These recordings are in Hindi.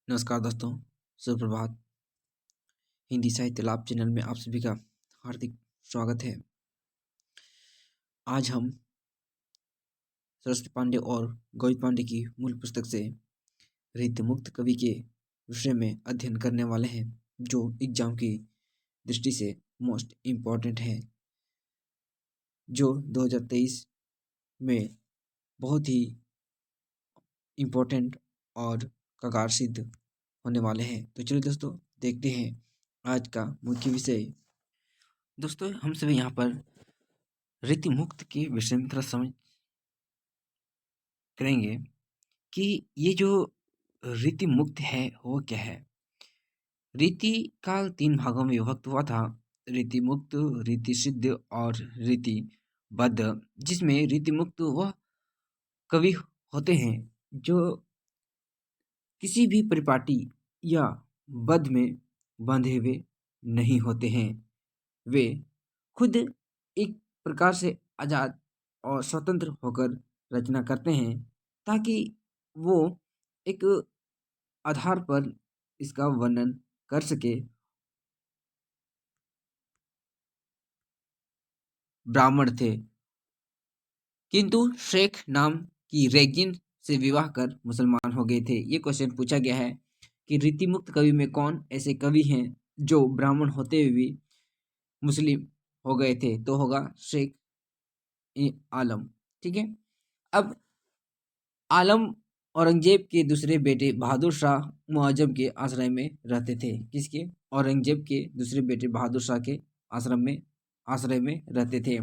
नमस्कार दोस्तों, सुप्रभात। हिंदी साहित्य लाभ चैनल में आप सभी का हार्दिक स्वागत है। आज हम सरस्वती पांडे और गोविंद पांडे की मूल पुस्तक से रीतिमुक्त कवि के विषय में अध्ययन करने वाले हैं, जो एग्जाम की दृष्टि से मोस्ट इम्पॉर्टेंट है, जो 2023 में बहुत ही इम्पोर्टेंट और कगार सिद्ध होने वाले हैं। तो चलिए दोस्तों, देखते हैं आज का मुख्य विषय। दोस्तों, हम सभी यहाँ पर रीति मुक्त के विषय में थोड़ा समझ करेंगे कि ये जो रीति मुक्त है वो क्या है। रीति काल 3 भागों में विभक्त हुआ था: रीति मुक्त, रीति सिद्ध और रीति बद्ध। जिसमें रीति मुक्त वह कवि होते हैं जो किसी भी परिपाटी या बद्ध में बंधे हुए नहीं होते हैं। वे खुद एक प्रकार से आजाद और स्वतंत्र होकर रचना करते हैं, ताकि वो एक आधार पर इसका वर्णन कर सके। ब्राह्मण थे, किंतु शेख नाम की रेगिन से विवाह कर मुसलमान हो गए थे। ये क्वेश्चन पूछा गया है कि रीतिमुक्त कवि में कौन ऐसे कवि हैं जो ब्राह्मण होते हुए भी मुस्लिम हो गए थे। तो होगा शेख आलम। ठीक है। अब आलम औरंगजेब के दूसरे बेटे बहादुर शाह मुआजम के आश्रय में रहते थे। किसके? औरंगजेब के दूसरे बेटे बहादुर शाह के आश्रय में रहते थे।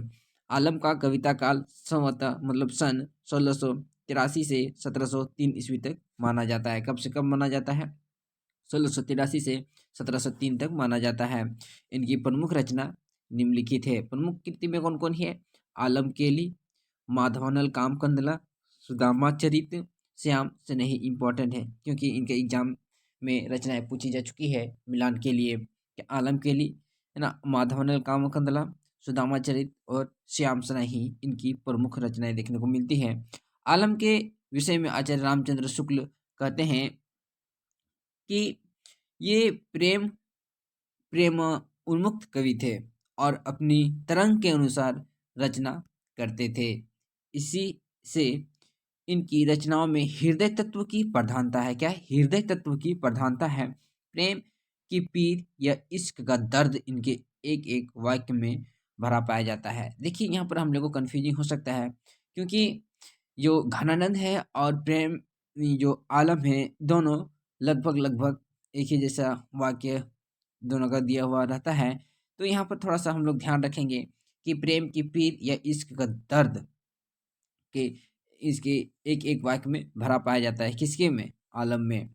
आलम का कविता काल संवत मतलब सन 1683 से 1703 ईस्वी तक माना जाता है। कब से कब माना जाता है? 1683 से 1703 तक माना जाता है। इनकी प्रमुख रचना निम्नलिखित है। प्रमुख कृति में कौन कौन है? आलम केली, माधवानल कामकंदला, सुदामा चरित, श्याम स्नेही। इंपॉर्टेंट है क्योंकि इनके एग्जाम में रचनाएं पूछी जा चुकी है मिलान के लिए। आलम केली है ना, माधवानल कामकंदला, सुदामा चरित और श्याम स्नेही इनकी प्रमुख रचनाएं देखने को मिलती है। आलम के विषय में आचार्य रामचंद्र शुक्ल कहते हैं कि ये प्रेम उन्मुक्त कवि थे और अपनी तरंग के अनुसार रचना करते थे। इसी से इनकी रचनाओं में हृदय तत्व की प्रधानता है। क्या? हृदय तत्व की प्रधानता है। प्रेम की पीर या इश्क का दर्द इनके एक एक वाक्य में भरा पाया जाता है। देखिए, यहाँ पर हम लोग को कन्फ्यूजिंग हो सकता है, क्योंकि जो घनानंद है और प्रेम जो आलम है, दोनों लगभग लगभग एक ही जैसा वाक्य दोनों का दिया हुआ रहता है। तो यहाँ पर थोड़ा सा हम लोग ध्यान रखेंगे कि प्रेम की पीर या इश्क का दर्द के इसके एक एक वाक्य में भरा पाया जाता है। किसके में? आलम में।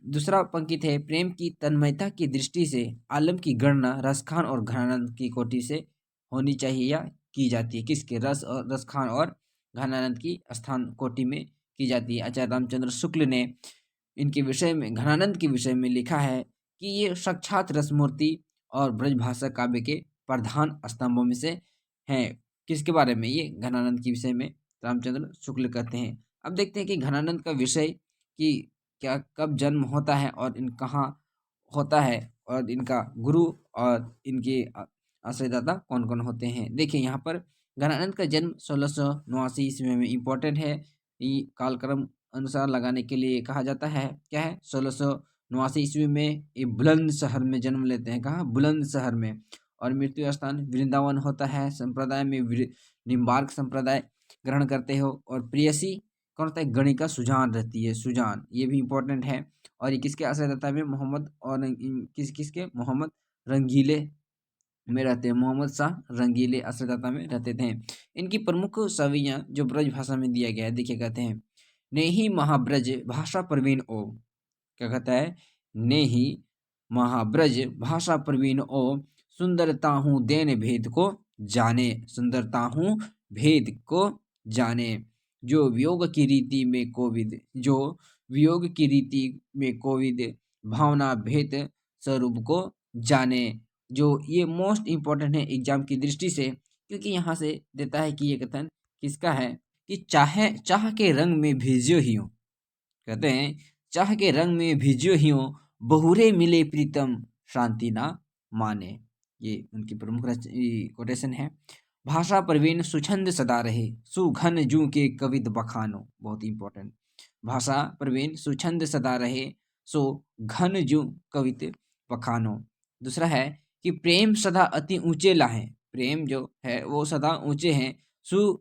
दूसरा पंक्ति है: प्रेम की तन्मयता की दृष्टि से आलम की गणना रसखान और घनानंद की कोटि से होनी चाहिए या की जाती है। किसके? रसखान और घनानंद की स्थान कोटि में की जाती है। आचार्य रामचंद्र शुक्ल ने इनके विषय में, घनानंद के विषय में लिखा है कि ये साक्षात रसमूर्ति और ब्रजभाषा काव्य के प्रधान स्तंभों में से हैं। किसके बारे में? ये घनानंद के विषय में रामचंद्र शुक्ल कहते हैं। अब देखते हैं कि घनानंद का विषय कि क्या, कब जन्म होता है और इन कहाँ होता है, और इनका गुरु और इनके आश्रयदाता कौन कौन होते हैं। देखिए, यहाँ पर घनानंद का जन्म 1689 ईस्वी में इम्पोर्टेंट है। ये कालक्रम अनुसार लगाने के लिए कहा जाता है। क्या है? 1689 ईस्वी में ये बुलंदशहर में जन्म लेते हैं। कहाँ? बुलंदशहर में। और मृत्यु स्थान वृंदावन होता है। संप्रदाय में निम्बार्क संप्रदाय ग्रहण करते हो। और प्रेयसी कौन होता है? गणिका सुजान रहती है। सुजान, ये भी इम्पोर्टेंट है। और ये किसके आश्रयदाता में? मोहम्मद और किसके? मोहम्मद रंगीले में रहते हैं। मोहम्मद शाह रंगीले आश्रयदाता में रहते थे। इनकी प्रमुख छवियां जो ब्रज भाषा में दिया गया है, देखिए कहते हैं: नेही महाब्रज भाषा प्रवीण ओ। क्या कहता है? नेही महाब्रज भाषा प्रवीण ओ, सुंदरता हूँ देन भेद को जाने। सुंदरता हूँ भेद को जाने, जो वियोग की रीति में कोविद, जो वियोग की रीति में कोविद, भावना भेद स्वरूप को जाने। जो ये मोस्ट इंपॉर्टेंट है एग्जाम की दृष्टि से, क्योंकि यहाँ से देता है कि ये कथन किसका है कि चाहे चाह के रंग में भेजियो ही हो। कहते हैं चाह के रंग में भिजियो हियो, बहुरे मिले प्रीतम शांति ना माने। ये उनकी प्रमुख कोटेशन है। भाषा प्रवीण सुछंद सदा रहे, सुघन जू के कवित बखानो। बहुत इंपॉर्टेंट। भाषा प्रवीण सुछंद सदा रहे, सो घन जू कवित बखानो। दूसरा है कि प्रेम सदा अति ऊंचे लाहे, प्रेम जो है वो सदा ऊंचे हैं, सु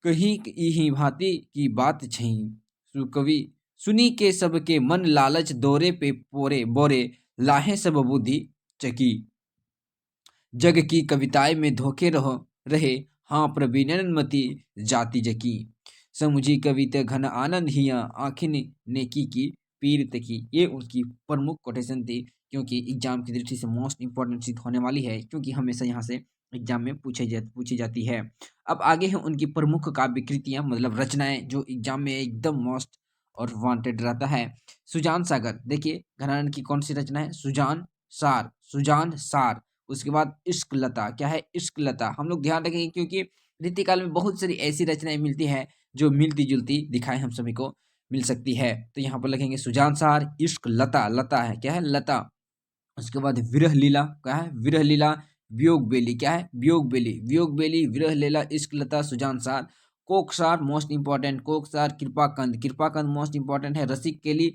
कही ही भांति की बात छही, सु कवि सुनी के सबके मन लालच दौरे पे पोरे बोरे, लाहे सब बुद्धि चकी। जग की कविताएं में धोखे रहे, हाँ प्रवीणन मति जाति जकी। समुझी कविता घन आनंद हिया, आखिन नेकी की पीर तकी। ये उसकी प्रमुख कोटेशन थी, क्योंकि एग्जाम की दृष्टि से मोस्ट इंपॉर्टेंट सिद्ध होने वाली है, क्योंकि हमेशा यहाँ से एग्जाम में पूछी जाती है। अब आगे है उनकी प्रमुख काव्य कृतियां, मतलब रचनाएं, जो एग्जाम में एकदम मोस्ट और वांटेड रहता है। सुजान सागर, देखिए घनानंद की कौन सी रचना है? सुजान सार। उसके बाद इश्क लता, क्या है? इश्क लता। हम लोग ध्यान रखेंगे, क्योंकि रीतिकाल में बहुत सारी ऐसी रचनाएं मिलती है जो मिलती जुलती दिखाई हम सभी को मिल सकती है। तो यहाँ पर लिखेंगे सुजान सार, इश्क लता, लता है, क्या है? लता। उसके बाद विरह लीला, क्या है? विरह लीला। वियोग बेली, क्या है? वियोग बेली, वियोग बेली, विरह लीला, इश्क Lata, Sujan Sar. Koksar most important, Koksar. Kripakand, Kripakand most important है। रसिक केली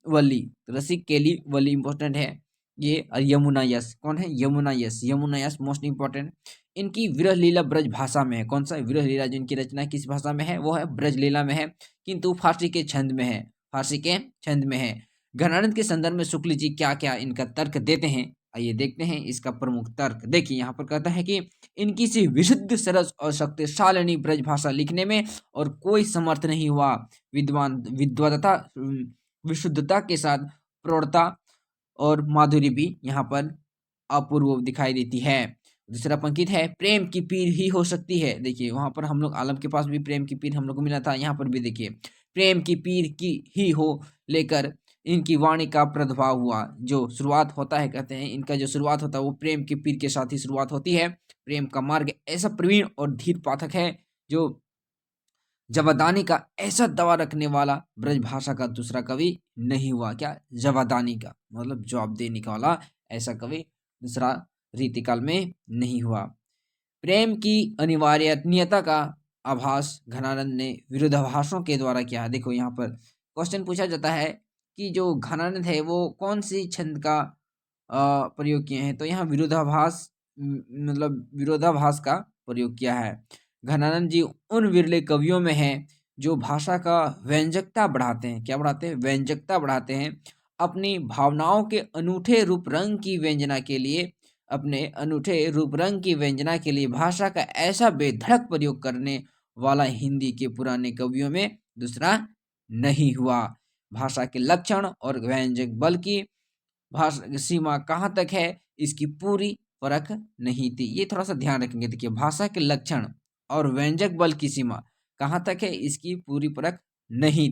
वली, रसिक केली वली इंपॉर्टेंट है ये। यमुना यस, कौन है? Yamuna yes, Yamuna yes most important. इनकी विरह लीला ब्रज भाषा में है। कौन सा? विरह लीला जिनकी रचना किस भाषा में है? वो है ब्रज लीला में है, किंतु फारसी के छंद में है, फारसी के छंद में है। घनानंद के संदर्भ में शुक्ल जी क्या क्या इनका तर्क देते हैं, आइए देखते हैं इसका प्रमुख तर्क। देखिए यहाँ पर कहता है कि इनकी से विशुद्ध सरस और शक्तिशालिनी ब्रज भाषा लिखने में और कोई समर्थ नहीं हुआ। विद्वता विशुद्धता के साथ प्रौढ़ता और माधुरी भी यहाँ पर अपूर्व दिखाई देती है। दूसरा पंक्तित है, प्रेम की पीर ही हो सकती है। देखिए वहां पर हम लोग आलम के पास भी प्रेम की पीर हम लोग को मिला था, यहाँ पर भी देखिए प्रेम की पीर की ही हो लेकर इनकी वाणी का प्रादुर्भाव हुआ। जो शुरुआत होता है, कहते हैं इनका जो शुरुआत होता है वो प्रेम की पीर के साथ ही शुरुआत होती है। प्रेम का मार्ग ऐसा प्रवीण और धीर पाठक है, जो जवादानी का ऐसा दवा रखने वाला ब्रज भाषा का दूसरा कवि नहीं हुआ। क्या? जवादानी का मतलब जवाब देने का वाला ऐसा कवि दूसरा रीतिकाल में नहीं हुआ। प्रेम की अनिवार्यता का आभास घनानंद ने विरोधाभासों के द्वारा किया है। देखो यहाँ पर क्वेश्चन पूछा जाता है कि जो घनानंद है वो कौन सी छंद का प्रयोग किए हैं, तो यहाँ विरोधाभास मतलब विरोधाभास का प्रयोग किया है। घनानंद जी उन विरले कवियों में हैं जो भाषा का व्यंजकता बढ़ाते हैं। क्या बढ़ाते हैं? व्यंजकता बढ़ाते हैं। अपनी भावनाओं के अनूठे रूप रंग की व्यंजना के लिए, अपने अनूठे रूप रंग की व्यंजना के लिए भाषा का ऐसा बेधड़क प्रयोग करने वाला हिंदी के पुराने कवियों में दूसरा नहीं हुआ। भाषा के लक्षण और व्यंजक बल की भाषा सीमा कहाँ तक है, इसकी पूरी परख नहीं थी। ये थोड़ा सा ध्यान रखेंगे। देखिए भाषा के लक्षण और व्यंजक बल की सीमा कहाँ तक है, इसकी पूरी परख नहीं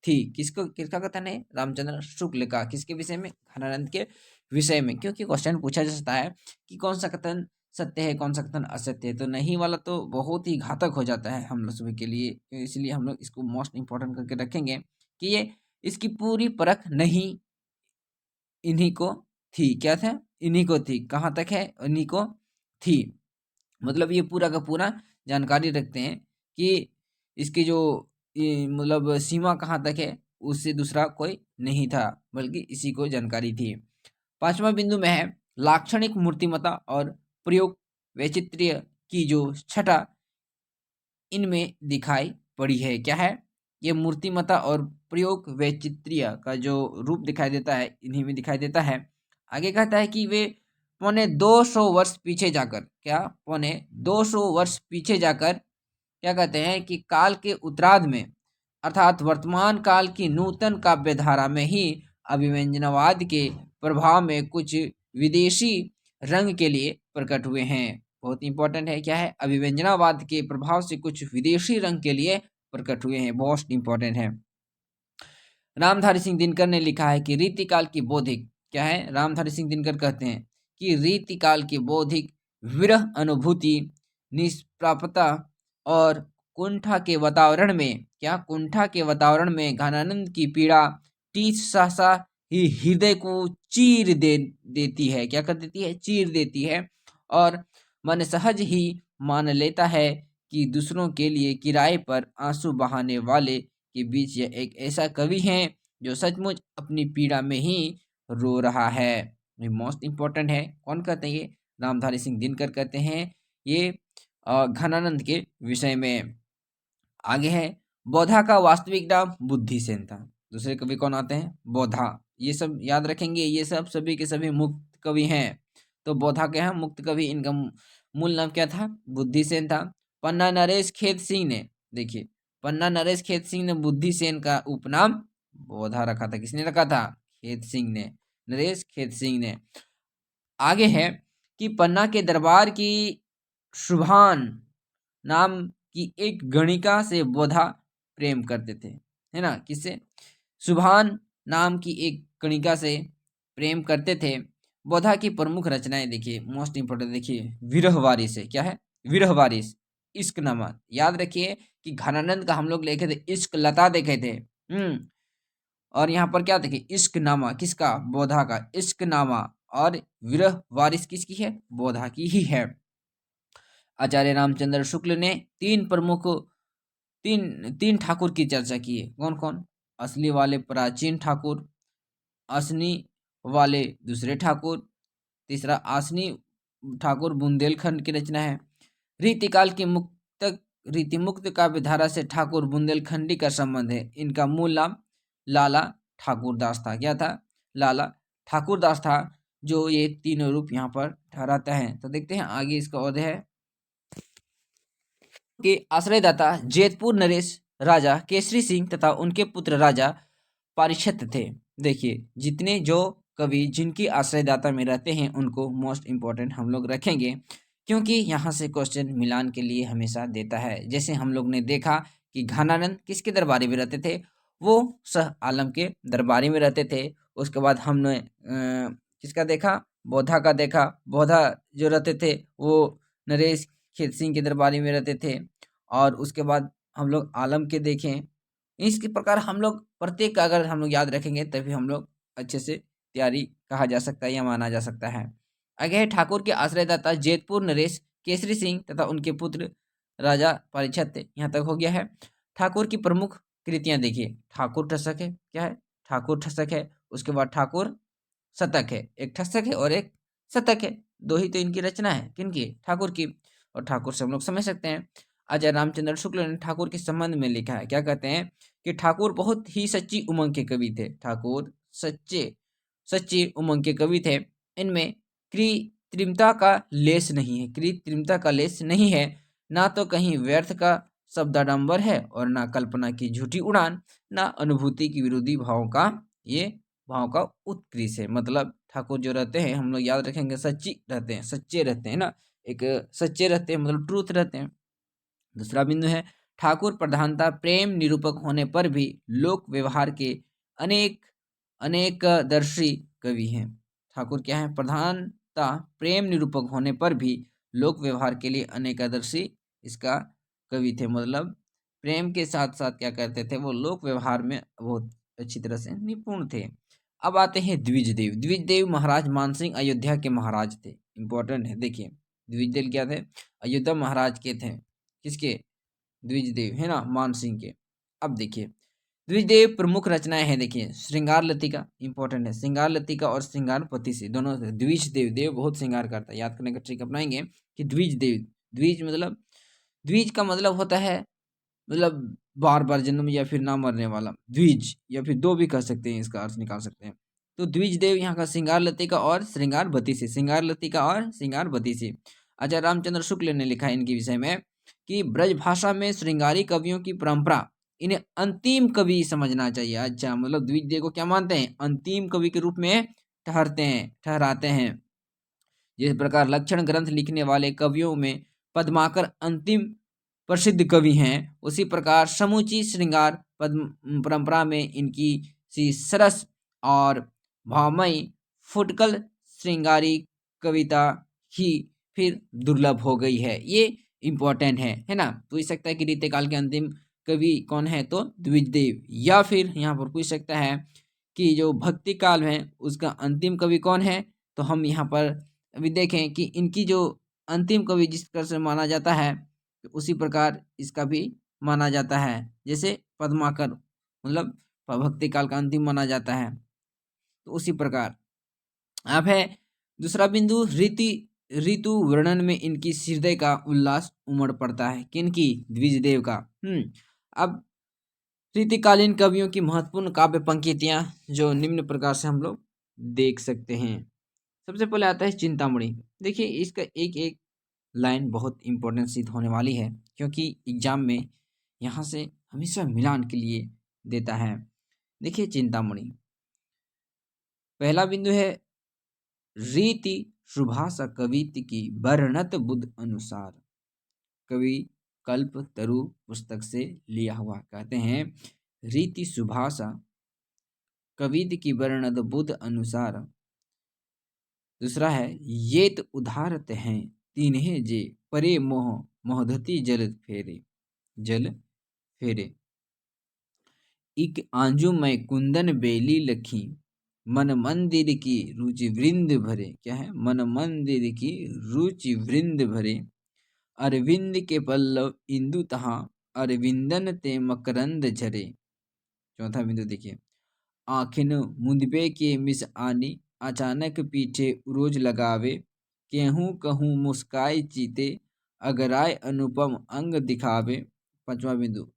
थी। किसका कथन है? रामचंद्र शुक्ल का। किसके विषय में? घनानंद के विषय में। क्योंकि क्वेश्चन पूछा जा सकता है कि कौन सा कथन सत्य है, कौन सा कथन असत्य है, तो नहीं वाला तो बहुत ही घातक हो जाता है हम लोग सभी के लिए। इसलिए हम लोग इसको मोस्ट इंपॉर्टेंट करके रखेंगे कि ये इसकी पूरी परख नहीं इन्हीं को थी। क्या था? इन्हीं को थी। कहाँ तक है? इन्हीं को थी। मतलब ये पूरा का पूरा जानकारी रखते हैं कि इसकी जो मतलब सीमा कहाँ तक है, उससे दूसरा कोई नहीं था, बल्कि इसी को जानकारी थी। पांचवा बिंदु में है लाक्षणिक मूर्तिमता और प्रयोग वैचित्र्य की जो छटा इनमें दिखाई पड़ी है। क्या है? ये मूर्तिमता और प्रयोग वैचित्र्य का जो रूप दिखाई देता है, इन्हीं में दिखाई देता है। आगे कहता है कि वे पौने 200 वर्ष पीछे जाकर, क्या? पौने 200 वर्ष पीछे जाकर क्या कहते हैं कि काल के उत्तरार्ध में, अर्थात वर्तमान काल की नूतन काव्य धारा में ही अभिव्यंजनवाद के प्रभाव में कुछ विदेशी रंग के लिए प्रकट हुए हैं। बहुत इंपॉर्टेंट है। क्या है? अभिव्यंजनावाद के प्रभाव से कुछ विदेशी रंग के लिए प्रकट हुए हैं। मोस्ट इंपॉर्टेंट है। रामधारी सिंह दिनकर ने लिखा है कि रीतिकाल की बौद्धिक, क्या है? रामधारी सिंह दिनकर कहते हैं कि रीतिकाल की बौद्धिक विरह अनुभूति, निष्प्रापता और कुंठा के वातावरण में, क्या? कुंठा के वातावरण में घनानंद की पीड़ा सहसा ही हृदय को चीर देती है। क्या कर देती है? चीर देती है। और मन सहज ही मान लेता है कि दूसरों के लिए किराए पर आंसू बहाने वाले के बीच यह एक ऐसा कवि है जो सचमुच अपनी पीड़ा में ही रो रहा है। ये मोस्ट इंपॉर्टेंट है। कौन कहते हैं? ये रामधारी सिंह दिनकर कहते हैं। ये घनानंद के विषय में। आगे है, बौद्धा का वास्तविक नाम बुद्धिसेन था। दूसरे कवि कौन आते हैं? बौद्धा। ये सब याद रखेंगे, ये सब सभी के सभी मुक्त कवि हैं। तो बौद्धा के हैं मुक्त कवि, इनका मूल नाम क्या था? बुद्धिसेन था। पन्ना नरेश खेत सिंह ने, देखिए, पन्ना नरेश खेत सिंह ने बुद्धिसेन का उपनाम बौद्धा रखा था। किसने रखा था? खेत सिंह ने, नरेश खेत सिंह ने। आगे है कि पन्ना के दरबार की शुभान नाम की एक गणिका से बौद्धा प्रेम करते थे, है ना? किससे? शुभान नाम की एक गणिका से प्रेम करते थे। बौद्धा की प्रमुख रचनाएं देखिए, मोस्ट इंपोर्टेंट देखिए, विरह वारिस है। क्या है? विरह वारिस, इश्क नामा। याद रखिए कि घनानंद का हम लोग लिखे थे इश्क लता देखे थे। और यहाँ पर क्या देखे? इश्क नामा किसका? बौद्धा का इश्क नामा। और विरह वारिस किसकी है? बौद्धा की ही है। आचार्य रामचंद्र शुक्ल ने तीन ठाकुर की चर्चा की है। कौन कौन? असली वाले प्राचीन ठाकुर, असनी वाले दूसरे ठाकुर, तीसरा आसनी ठाकुर बुंदेलखंड की रचना है। रीतिकाल की रीतिमुक्त काव्यधारा से ठाकुर बुंदेलखंडी का संबंध है। इनका मूल नाम लाला ठाकुरदास था। क्या था? लाला ठाकुरदास था, जो ये तीनों रूप यहाँ पर ठहराता है। तो देखते हैं आगे इसका औदय है कि आश्रयदाता जेतपुर नरेश राजा केसरी सिंह तथा उनके पुत्र राजा पारिषद थे। देखिए, जितने जो कवि जिनकी आश्रयदाता में रहते हैं उनको मोस्ट इंपॉर्टेंट हम लोग रखेंगे, क्योंकि यहाँ से क्वेश्चन मिलान के लिए हमेशा देता है। जैसे हम लोग ने देखा कि घनानंद किसके दरबारी में रहते थे? वो शाह आलम के दरबारी में रहते थे। उसके बाद हमने किसका देखा? बौद्धा का देखा। बौद्धा जो रहते थे वो नरेश खेत सिंह के दरबारी में रहते थे। और उसके बाद हम लोग आलम के देखें। इसके प्रकार हम लोग प्रत्येक का अगर हम लोग याद रखेंगे तभी हम लोग अच्छे से तैयारी कहा जा सकता है या माना जा सकता है। आगे है, ठाकुर के आश्रयदाता जेतपुर नरेश केसरी सिंह तथा उनके पुत्र राजा पारिषद थे। यहाँ तक हो गया है। ठाकुर की प्रमुख कृतियां देखिए, ठाकुर ठसक है। क्या है? ठाकुर ठसक है। उसके बाद ठाकुर शतक है। एक ठसक है और एक शतक है। दो ही तो इनकी रचना है। किनकी? ठाकुर की। और ठाकुर से हम लोग समझ सकते हैं। आचार्य रामचंद्र शुक्ल ने ठाकुर के संबंध में लिखा है। क्या कहते हैं? कि ठाकुर बहुत ही सच्ची उमंग के कवि थे। ठाकुर सच्ची उमंग के कवि थे। इनमें कृत्रिमता का लेस नहीं है। कृत्रिमता का लेस नहीं है। ना तो कहीं व्यर्थ का शब्दाडंबर है और ना कल्पना की झूठी उड़ान, ना अनुभूति की विरोधी भाव का उत्कृष्ट है। मतलब ठाकुर जो रहते हैं हम लोग याद रखेंगे, सच्ची रहते हैं, सच्चे रहते हैं ना। एक सच्चे रहते हैं मतलब ट्रूथ रहते हैं। दूसरा बिंदु है, ठाकुर प्रधानता प्रेम निरूपक होने पर भी लोक व्यवहार के अनेक दर्शी कवि हैं। ठाकुर क्या है? प्रधानता प्रेम निरूपक होने पर भी लोक व्यवहार के लिए अनेकदर्शी इसका कवि थे। मतलब प्रेम के साथ साथ क्या करते थे? वो लोक व्यवहार में बहुत अच्छी तरह से निपुण थे। अब आते हैं द्विजदेव। द्विजदेव महाराज मानसिंह अयोध्या के महाराज थे। इंपॉर्टेंट है। देखिए, द्विजदेव क्या थे? अयोध्या महाराज के थे। किसके? द्विजदेव, है ना, मानसिंह के। अब देखिए, द्विजदेव प्रमुख रचनाएं हैं। देखिए, श्रृंगार लतिका इंपॉर्टेंट है। श्रृंगार लतिका और श्रृंगार पति से दोनों से। द्विजदेव, देव बहुत श्रृंगार करता है। याद करने का ट्रिक अपनाएंगे कि द्विजदेव, द्विज का मतलब होता है मतलब बार बार जन्म या फिर ना मरने वाला। द्विज या फिर दो भी कह सकते हैं, इसका अर्थ निकाल सकते हैं। तो द्विजदेव यहाँ का श्रृंगार लतिका और श्रृंगार बती से। श्रृंगार लतिका और श्रृंगार बती से। आचार्य रामचंद्र शुक्ल ने लिखा है इनके विषय में कि ब्रज भाषा में श्रृंगारी कवियों की परंपरा, इन्हें अंतिम कवि समझना चाहिए। अच्छा, मतलब द्विजदेव को क्या मानते हैं? अंतिम कवि के रूप में ठहराते हैं। जिस प्रकार लक्षण ग्रंथ लिखने वाले कवियों में पद्माकर अंतिम प्रसिद्ध कवि हैं, उसी प्रकार समूची श्रृंगार परंपरा में इनकी सी सरस और भावमयी फुटकल श्रृंगारी कविता ही फिर दुर्लभ हो गई है। ये इंपॉर्टेंट है ना। पूछ सकता है कि रीतिकाल के अंतिम कवि कौन है? तो द्विजदेव। या फिर यहाँ पर पूछ सकता है कि जो भक्ति काल है उसका अंतिम कवि कौन है, तो हम यहाँ पर अभी देखें कि इनकी जो अंतिम कवि जिस प्रकार से माना जाता है, तो उसी प्रकार इसका भी माना जाता है। जैसे पद्माकर मतलब भक्ति काल का अंतिम माना जाता है, तो उसी प्रकार अब है दूसरा बिंदु, ऋतु वर्णन में इनकी हृदय का उल्लास उमड़ पड़ता है। किनकी? द्विजदेव का। अब रीतिकालीन कवियों की महत्वपूर्ण काव्य पंक्तियां जो निम्न प्रकार से हम लोग देख सकते हैं। सबसे पहले आता है चिंतामणि। देखिए इसका एक एक लाइन बहुत इंपॉर्टेंट सिद्ध होने वाली है, क्योंकि एग्जाम में यहाँ से हमेशा मिलान के लिए देता है। देखिए चिंतामणि, पहला बिंदु है रीति सुभाषा कवित की वर्णत बुद्ध अनुसार। कवि कल्प तरु पुस्तक से लिया हुआ। कहते हैं रीति सुभाषा कवित की वर्णत बुद्ध अनुसार। दूसरा है येत उदारत हैं तिन्हें जे परे मोह मोहधति जल फेरे। इक आंजू में कुंदन बेली लखी मन मंदिर की रुचि वृंद भरे। क्या है? मन मंदिर की रुचि वृंद भरे। अरविंद के पल्लव इंदु तहा अरविंदन ते मकरंद झरे। चौथा बिंदु देखिए, आखिन मुंदबे के मिस आनी अचानक पीछे उरोज लगावे। केहूं कहूं मुस्काई चीते अगराय अनुपम अंग दिखावे। पांचवा बिंदु,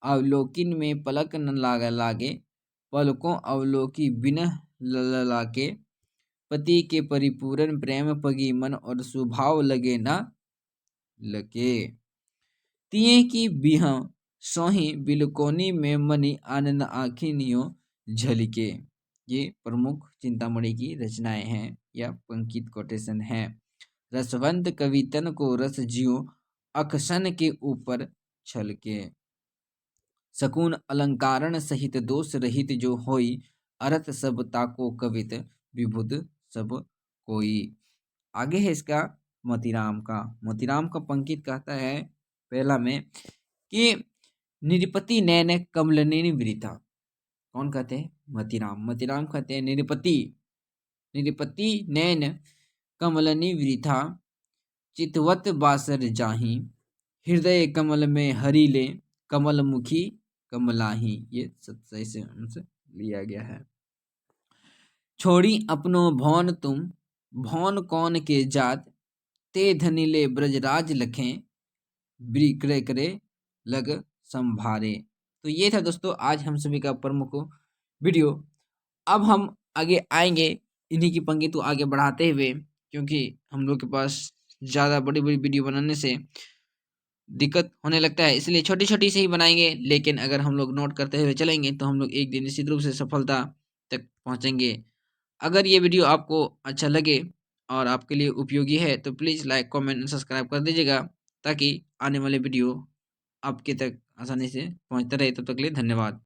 अवलोकिन में पलक न लागे पलकों अवलोकी बिना ललाके। पति के परिपूर्ण प्रेम पगी मन और स्वभाव लगे ना लगे। तिये की बिहा सोही बिलकोनी में मनी आनंद आखिनियों झलके। ये प्रमुख चिंतामणि की रचनाएं हैं या पंकित कोटेशन हैं। रसवंत कवितन को रस जियो अकसन के ऊपर छलके। सकून अलंकारण सहित दोष रहित जो होई अरथ सब ताको कवित विबुध सब कोई। आगे है इसका मोतीराम का। मोतीराम का पंकित कहता है पहला में कि निरपति नैन कमलनेनी वृथा। कौन कहते हैं? मोतीराम। मोतीराम कहते हैं निरपति नैन कमलनी वृथा चितवत बासर जाही हृदय कमल में हरि ले कमल मुखी कमलाही। ये सत्सई से हमसे लिया गया है। छोड़ी अपनो भौन तुम भौन कौन के जात ते धनिले ब्रजराज लखें बिक्रय करे लग संभारे। तो ये था दोस्तों आज हम सभी का प्रमुख वीडियो। अब हम आगे आएंगे इन्हीं की पंक्ति तो आगे बढ़ाते हुए, क्योंकि हम लोग के पास ज़्यादा बड़ी बड़ी वीडियो बनाने से दिक्कत होने लगता है, इसलिए छोटी छोटी से ही बनाएंगे। लेकिन अगर हम लोग नोट करते हुए चलेंगे तो हम लोग एक दिन निश्चित रूप से सफलता तक पहुंचेंगे। अगर ये वीडियो आपको अच्छा लगे और आपके लिए उपयोगी है तो प्लीज़ लाइक कमेंट और सब्सक्राइब कर दीजिएगा, ताकि आने वाले वीडियो आपके तक आसानी से पहुंचते रहे। तब तक के लिए धन्यवाद।